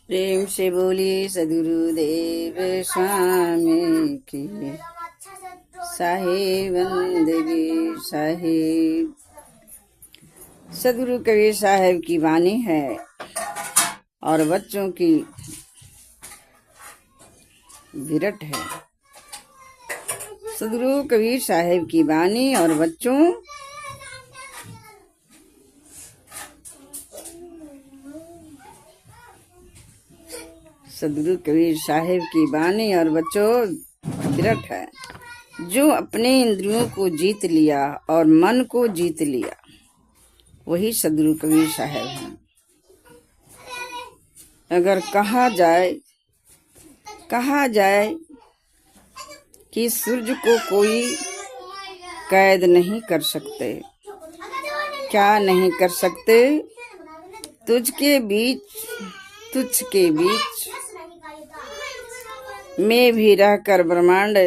प्रेम से बोलिए सदगुरुदेव स्वामी की साहिब बंदगी साहिब। सदगुरु कबीर साहब की वाणी है और बच्चों की विरट है। सदगुरु कबीर साहब की वाणी और बच्चों सदगुरु कबीर साहब की वाणी और बच्चों विरट है। जो अपने इंद्रियों को जीत लिया और मन को जीत लिया वही सदगुरु कबीर साहब हैं। अगर कहा जाए कि सूरज को कोई कैद नहीं कर सकते, क्या नहीं कर सकते? तुझ के बीच में भी रहकर ब्रह्मांड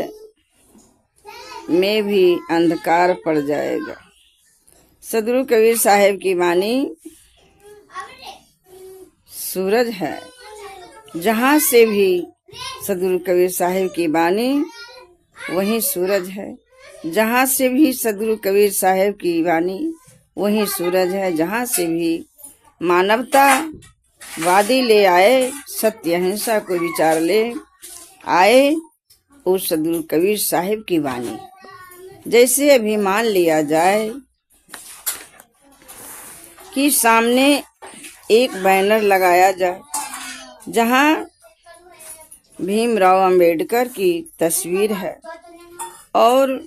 में भी अंधकार पड़ जाएगा। सदगुरु कबीर साहब की वाणी सूरज है। जहाँ से भी सदगुरु कबीर साहब की वाणी वहीं सूरज है। जहाँ से भी सदगुरु कबीर साहब की वाणी वहीं सूरज है। जहाँ से भी मानवता वादी ले आए, सत्य अहिंसा को विचार ले आए, उस सदगुरु कबीर साहब की वाणी। जैसे अभी मान लिया जाए कि सामने एक बैनर लगाया जाए जहां भीमराव अंबेडकर की तस्वीर है और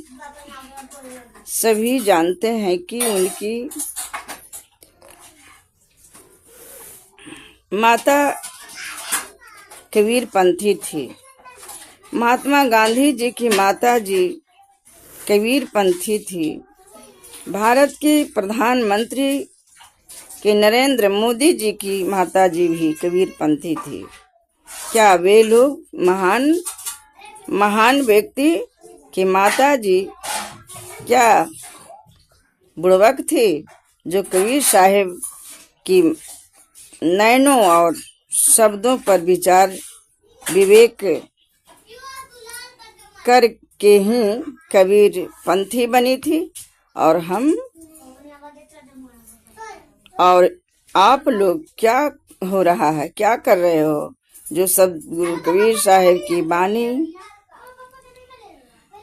सभी जानते हैं कि उनकी माता कबीर पंथी थी। महात्मा गांधी जी की माता जी कबीर पंथी थी। भारत के प्रधानमंत्री के नरेंद्र मोदी जी की माता जी भी कबीर पंथी थी। क्या वे लोग महान व्यक्ति की माता जी क्या बुड़बक थे जो कबीर साहब की नैनों और शब्दों पर विचार विवेक करके ही कबीर पंथी बनी थी। और आप लोग क्या हो रहा है, क्या कर रहे हो? जो सदगुरु कबीर साहब की वाणी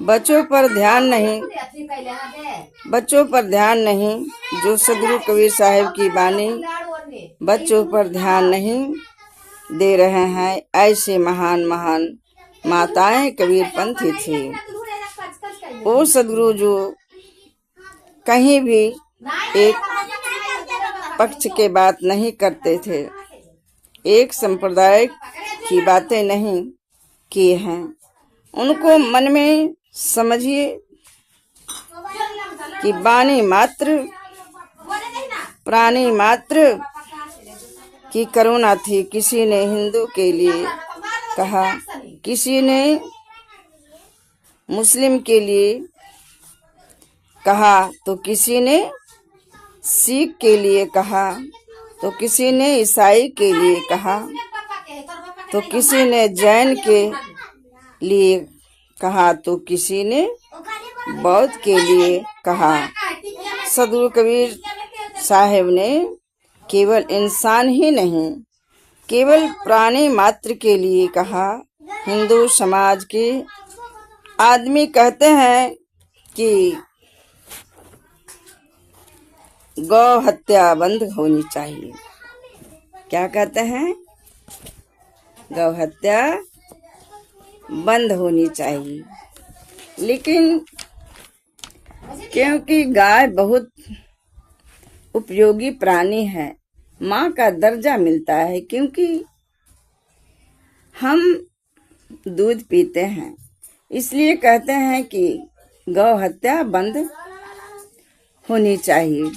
बच्चों पर ध्यान नहीं, जो सदगुरु कबीर साहब की वाणी बच्चों पर ध्यान नहीं दे रहे हैं, ऐसे महान माताएं कबीर पंथी थी। वो सदगुरु जो कहीं भी एक पक्ष के बात नहीं करते थे, एक संप्रदाय की बातें नहीं किए हैं। उनको मन में समझिए कि वाणी मात्र प्राणी मात्र की करुणा थी। किसी ने हिंदू के लिए कहा, किसी ने मुस्लिम के लिए कहा, तो किसी ने सिख के लिए कहा, तो किसी ने ईसाई के लिए कहा, तो किसी ने जैन के लिए कहा, तो किसी ने बौद्ध के लिए कहा। सदगुरु कबीर साहब ने केवल इंसान ही नहीं, केवल प्राणी मात्र के लिए कहा। हिंदू समाज के आदमी कहते हैं कि गौ हत्या बंद होनी चाहिए। क्या कहते हैं? गौ हत्या बंद होनी चाहिए। लेकिन क्योंकि गाय बहुत उपयोगी प्राणी है, माँ का दर्जा मिलता है, क्योंकि हम दूध पीते हैं, इसलिए कहते हैं कि गौ हत्या बंद होनी चाहिए।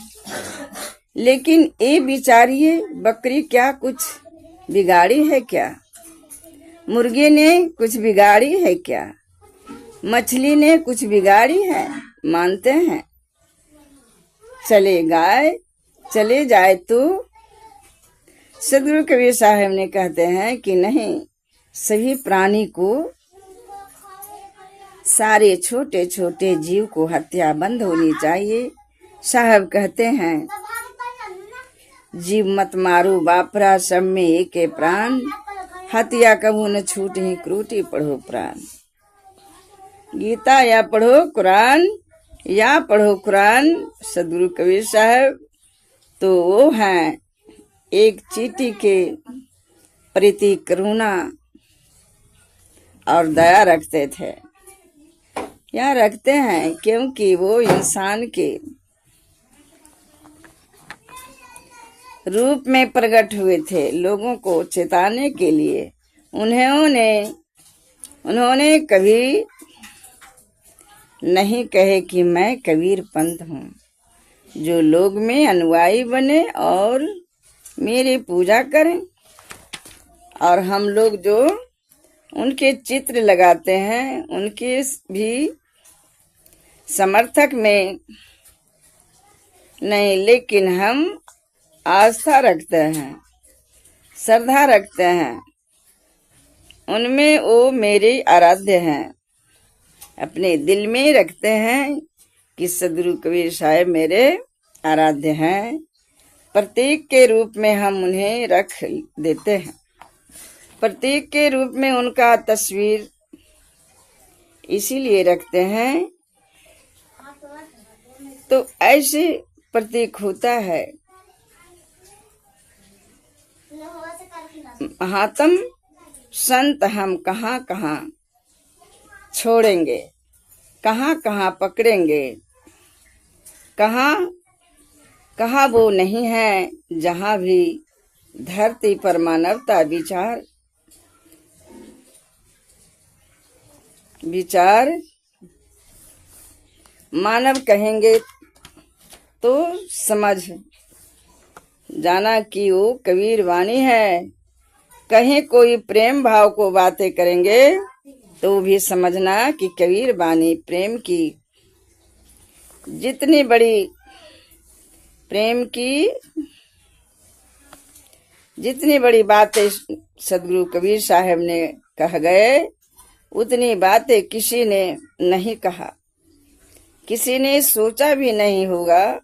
लेकिन ये विचारिए, बकरी क्या कुछ बिगाड़ी है क्या? मुर्गे ने कुछ बिगाड़ी है क्या? मछली ने कुछ बिगाड़ी है? मानते हैं? चले जाए तो सदगुरु कबीर साहब ने कहते हैं कि नहीं, सभी प्राणी को, सारे छोटे छोटे जीव को हत्या बंद होनी चाहिए। साहब कहते हैं, जीव मत मारो बापरा, सब में एक है प्राण, हत्या कबू न छूटे, क्रूटी पढ़ो प्राण। गीता या पढ़ो कुरान, या पढ़ो कुरान। सदगुरु कबीर साहब तो वो हैं एक चींटी के प्रति करुणा और दया रखते थे, या रखते हैं, क्योंकि वो इंसान के रूप में प्रकट हुए थे। लोगों को चेताने के लिए उन्होंने कभी नहीं कहे कि मैं कबीर पंथ हूँ। जो लोग में अनुयायी बने और मेरी पूजा करें, और हम लोग जो उनके चित्र लगाते हैं, उनके भी समर्थक में नहीं, लेकिन हम आस्था रखते हैं, श्रद्धा रखते हैं उनमें, वो मेरे आराध्य हैं। अपने दिल में रखते हैं कि सदगुरु कबीर साहब मेरे आराध्य हैं। प्रतीक के रूप में हम उन्हें रख देते हैं, प्रतीक के रूप में उनका तस्वीर इसीलिए रखते हैं। तो ऐसे प्रतीक होता है। महात्म संत हम कहाँ कहाँ छोड़ेंगे, कहाँ कहाँ पकड़ेंगे, कहाँ कहाँ वो नहीं है जहाँ भी धरती पर मानवता विचार मानव कहेंगे तो समझ जाना कि वो कबीर वाणी है। कहीं कोई प्रेम भाव को बातें करेंगे तो भी समझना कि कबीर वाणी प्रेम की, जितनी बड़ी प्रेम की जितनी बड़ी बातें सदगुरु कबीर साहब ने कह गए, उतनी बातें किसी ने नहीं कहा, किसी ने सोचा भी नहीं होगा।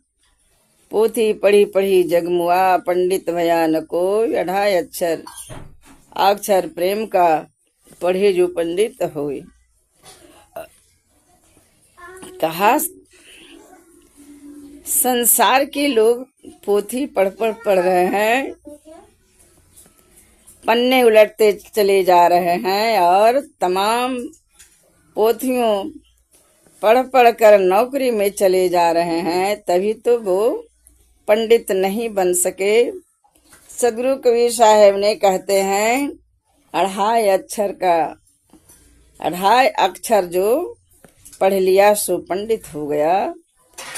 पोथी पढ़ी पढ़ी जगमुआ, पंडित भया न कोई, 2.5 अक्षर प्रेम का, पढ़े जो पंडित होए। कहा संसार के लोग पोथी पढ़ रहे हैं, पन्ने उलटते चले जा रहे हैं, और तमाम पोथियों पढ़ कर नौकरी में चले जा रहे हैं, तभी तो वो पंडित नहीं बन सके। सदगुरु कबीर साहब ने कहते हैं, 2.5 अक्षर जो पढ़ लिया सो पंडित हो गया।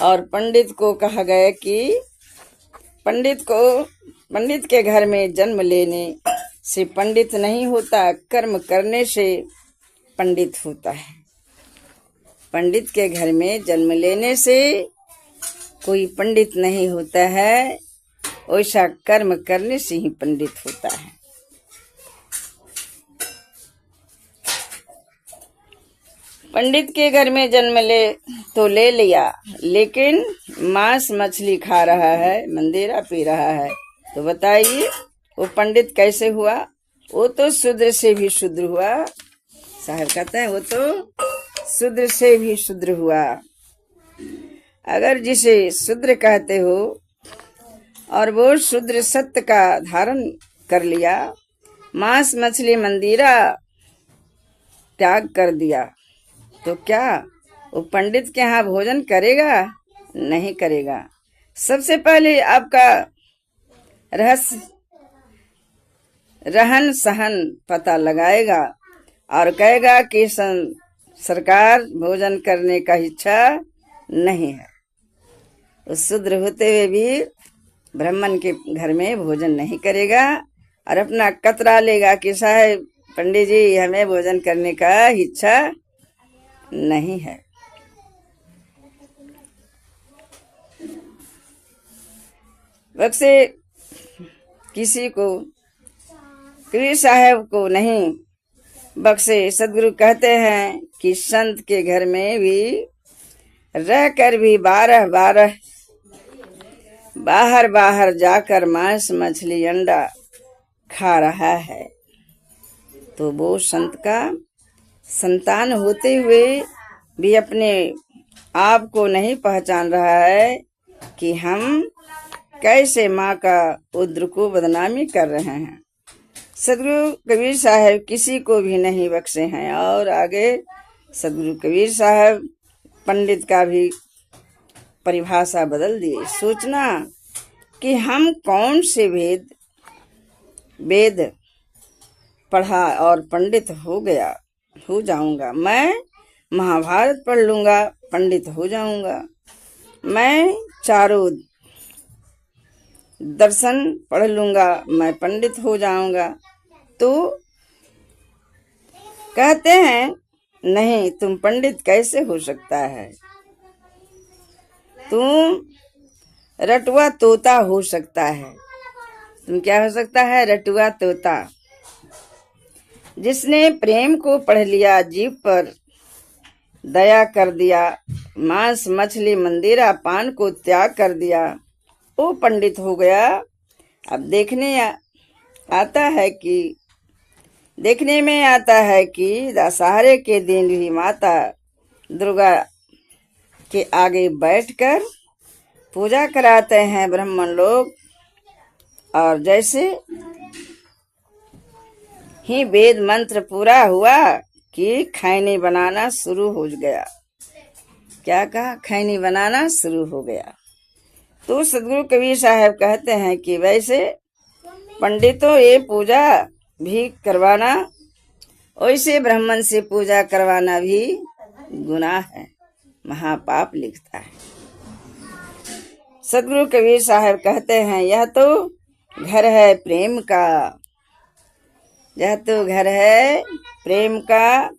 और पंडित को कहा गया कि पंडित के घर में जन्म लेने से पंडित नहीं होता, कर्म करने से पंडित होता है। पंडित के घर में जन्म लेने से कोई पंडित नहीं होता है, वैसा कर्म करने से ही पंडित होता है। पंडित के घर में जन्म ले लिया, लेकिन मांस मछली खा रहा है, मंदिरा पी रहा है, तो बताइए वो पंडित कैसे हुआ? वो तो शूद्र से भी शूद्र हुआ। साहब कहते हैं वो तो शूद्र से भी शूद्र हुआ। अगर जिसे शूद्र कहते हो और वो शूद्र सत्य का धारण कर लिया, मांस मछली मंदिरा त्याग कर दिया, तो क्या वो पंडित के यहाँ भोजन करेगा? नहीं करेगा। सबसे पहले आपका रहन सहन पता लगाएगा और कहेगा कि सरकार भोजन करने का इच्छा नहीं है। उस शूद्र होते हुए भी ब्राह्मण के घर में भोजन नहीं करेगा और अपना कतरा लेगा कि साहब पंडित जी हमें भोजन करने का इच्छा नहीं है। वैसे किसी को, कबीर साहब को नहीं बख्शे। सदगुरु कहते हैं कि संत के घर में भी रहकर भी बाहर जाकर मांस मछली अंडा खा रहा है, तो वो संत का संतान होते हुए भी अपने आप को नहीं पहचान रहा है कि हम कैसे माँ का उद्र को बदनामी कर रहे हैं। सदगुरु कबीर साहब किसी को भी नहीं बख्शे हैं। और आगे सदगुरु कबीर साहब पंडित का भी परिभाषा बदल दिए। सोचना कि हम कौन से वेद पढ़ा और पंडित हो जाऊंगा। मैं महाभारत पढ़ लूंगा, पंडित हो जाऊंगा। मैं चारों दर्शन पढ़ लूंगा, मैं पंडित हो जाऊंगा। तो कहते हैं नहीं, तुम पंडित कैसे हो सकता है, तुम रटुआ तोता हो सकता है। तुम क्या हो सकता है? रटुआ तोता। जिसने प्रेम को पढ़ लिया, जीव पर दया कर दिया, मांस मछली मंदिरा पान को त्याग कर दिया, वो पंडित हो गया। अब देखने में आता है कि दशहरे के दिन भी माता दुर्गा के आगे बैठकर पूजा कराते हैं ब्राह्मण लोग। और जैसे ही वेद मंत्र पूरा हुआ कि खैनी बनाना शुरू हो गया। क्या कहा? खैनी बनाना शुरू हो गया। तो सदगुरु कबीर साहब कहते हैं कि वैसे पंडितों ये पूजा भी करवाना, वैसे ब्राह्मण से पूजा करवाना भी गुनाह है, महापाप लिखता है। सदगुरु कबीर साहब कहते हैं यह तो घर है प्रेम का, यह तो घर है प्रेम का,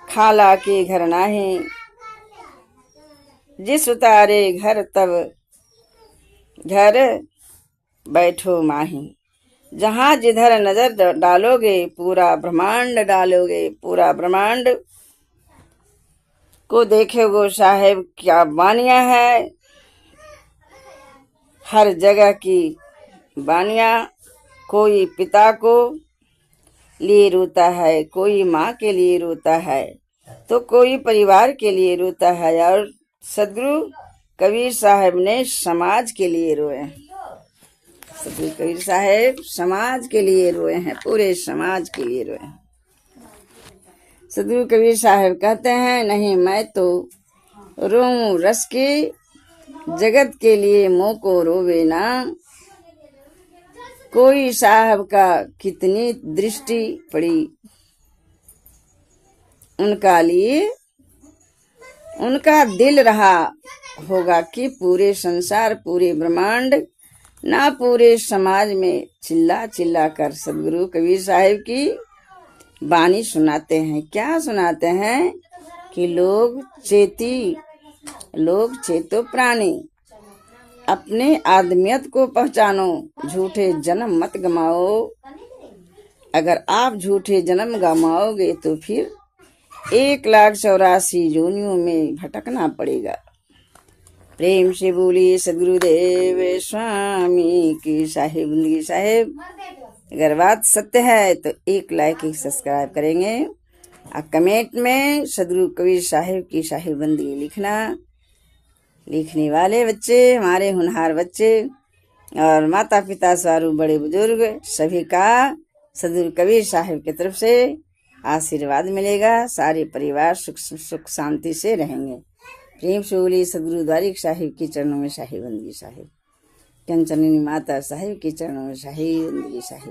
खाला के घर नाही। जिस उतारे घर तब घर बैठो माही। जहां जिधर नजर डालोगे पूरा ब्रह्मांड डालोगे, पूरा ब्रह्मांड को देखोगे। साहेब क्या बानियां है, हर जगह की बानियां। कोई पिता को लिए रोता है, कोई माँ के लिए रोता है, तो कोई परिवार के लिए रोता है। और सदगुरु कबीर साहब ने समाज के लिए रोए हैं। सदगुरु कबीर साहब समाज के लिए रोए हैं, पूरे समाज के लिए रोए हैं। सदगुरु कबीर साहब कहते हैं नहीं, मैं तो रोऊं रस के जगत के लिए, मोह को रोवे ना। कोई साहब का कितनी दृष्टि पड़ी उनका लिए, उनका दिल रहा होगा कि पूरे संसार, पूरे ब्रह्मांड ना, पूरे समाज में चिल्ला चिल्ला कर सदगुरु कबीर साहब की वाणी सुनाते हैं। क्या सुनाते हैं कि लोग चेतो प्राणी, अपने आदमियत को पहचानो, झूठे जन्म मत गमाओ। अगर आप झूठे जन्म गमाओगे तो फिर 1,84,000 योनियों में भटकना पड़ेगा। प्रेम से बोलिए सदगुरुदेव स्वामी की साहिब बंदगी साहिब। अगर बात सत्य है तो 1 लाइक 1 सब्सक्राइब करेंगे। और कमेंट में सदगुरु कबीर साहिब की साहिब बंदगी लिखना। लिखने वाले बच्चे, हमारे होनहार बच्चे और माता पिता स्वरूप बड़े बुजुर्ग सभी का सदगुरु कबीर साहिब की तरफ से आशीर्वाद मिलेगा। सारे परिवार सुख शांति से रहेंगे। प्रेम से बोलिए सदगुरु द्वारिक साहिब के चरणों में साहिब बंदगी साहिब। कंचनी माता साहिब के चरणों में साहिब बंदगी साहिब।